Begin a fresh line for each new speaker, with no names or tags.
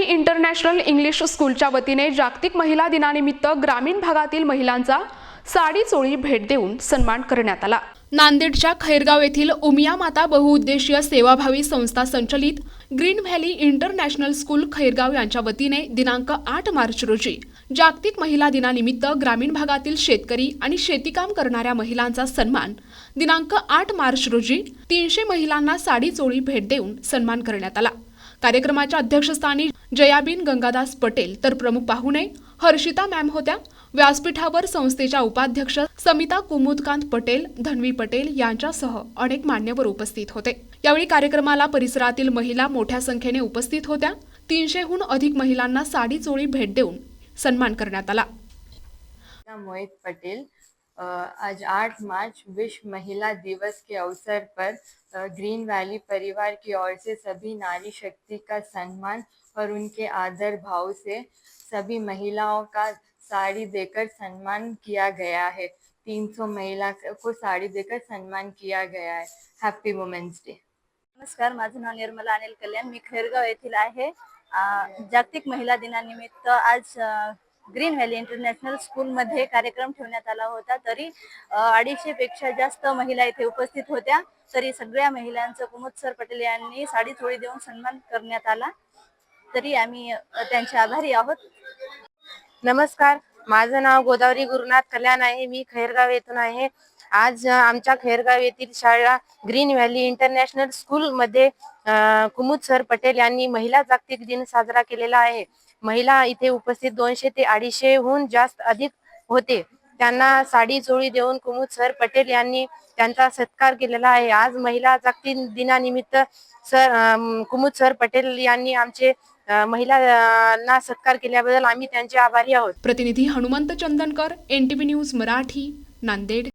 Valley international English स्कूलच्या वतीने जागतिक महिला दिनानिमित्त ग्रामीण भागातील महिलांचा साडी चोळी भेट देऊन सन्मान करण्यात आला। नांदेडच्या खैरगाव येथील उमिया माता बहुउद्देशीय सेवाभावी संस्था संचलित green valley international school Khairgaon यांच्या वतीने दिनांक 8 मार्च रोजी जागतिक महिला दिनानिमित्त ग्रामीण भागातील शेतकरी आणि शेतीकाम करणाऱ्या महिलांचा सन्मान दिनांक 8 मार्च रोजी 300 महिलांना साडी चोळी भेट देऊन सन्मान करण्यात आला। कार्यक्रमाच्या अध्यक्षस्थानी जयाबीन गंगादास पटेल तर प्रमुख पाहुणे हर्षिता मॅम होत्या। व्यासपीठावर संस्थेच्या उपाध्यक्ष समिता कुमुदकांत पटेल, धन्वी पटेल यांच्यासह अनेक मान्यवर उपस्थित होते। यावेळी कार्यक्रमाला परिसरातील महिला मोठ्या संख्येने उपस्थित होत्या। 300 हून अधिक महिलांना साडी चोळी भेट देऊन सन्मान करण्यात आला।
मोहित पटेल, आज 8 मार्च विश्व महिला दिवस के अवसर पर ग्रीन वैली परिवार की ओर से सभी नारी शक्ति का सम्मान और उनके आदर भाव से सभी महिलाओं का साड़ी देकर सम्मान किया गया है। 300 महिला को साड़ी देकर सम्मान किया गया है। Happy women's day.
नमस्कार, माझं नाव निर्मला अनिल कल्याण, मी खैरगाव येथील आहे। जागतिक महिला दिनानिमित्त आज ग्रीन व्हॅली इंटरनॅशनल स्कूलमध्ये कार्यक्रम ठेवण्यात आला होता। तरी 250 पेक्षा जास्त महिला इथे उपस्थित होत्या। तरी सगळ्या महिलांचं कुमुद पटेल यांनी साडी चोळी देऊन सन्मान करण्यात आला। तरी आम्ही त्यांचे आभारी आहोत।
नमस्कार, माझं नाव गोदावरी गुरुनाथ कल्याण आहे। मी खैरगाव येथून आहे। आज आमच्या खैरगाव येथील शाळा ग्रीन व्हॅली इंटरनॅशनल स्कूल मध्ये कुमुद पटेल यांनी महिला जागतिक दिन साजरा केलेला आहे। महिला इथे उपस्थित 200 ते 250 हून जास्त अधिक होते। त्यांना साडी चोळी देऊन कुमुद पटेल यांनी त्यांचा सत्कार केलेला आहे। आज महिला जागतिक दिनानिमित्त कुमुद पटेल यांनी आमचे महिलांना सत्कार केल्याबद्दल आम्ही त्यांचे आभारी आहोत।
प्रतिनिधी हनुमंत चंदनकर, NTV न्यूज मराठी, नांदेड।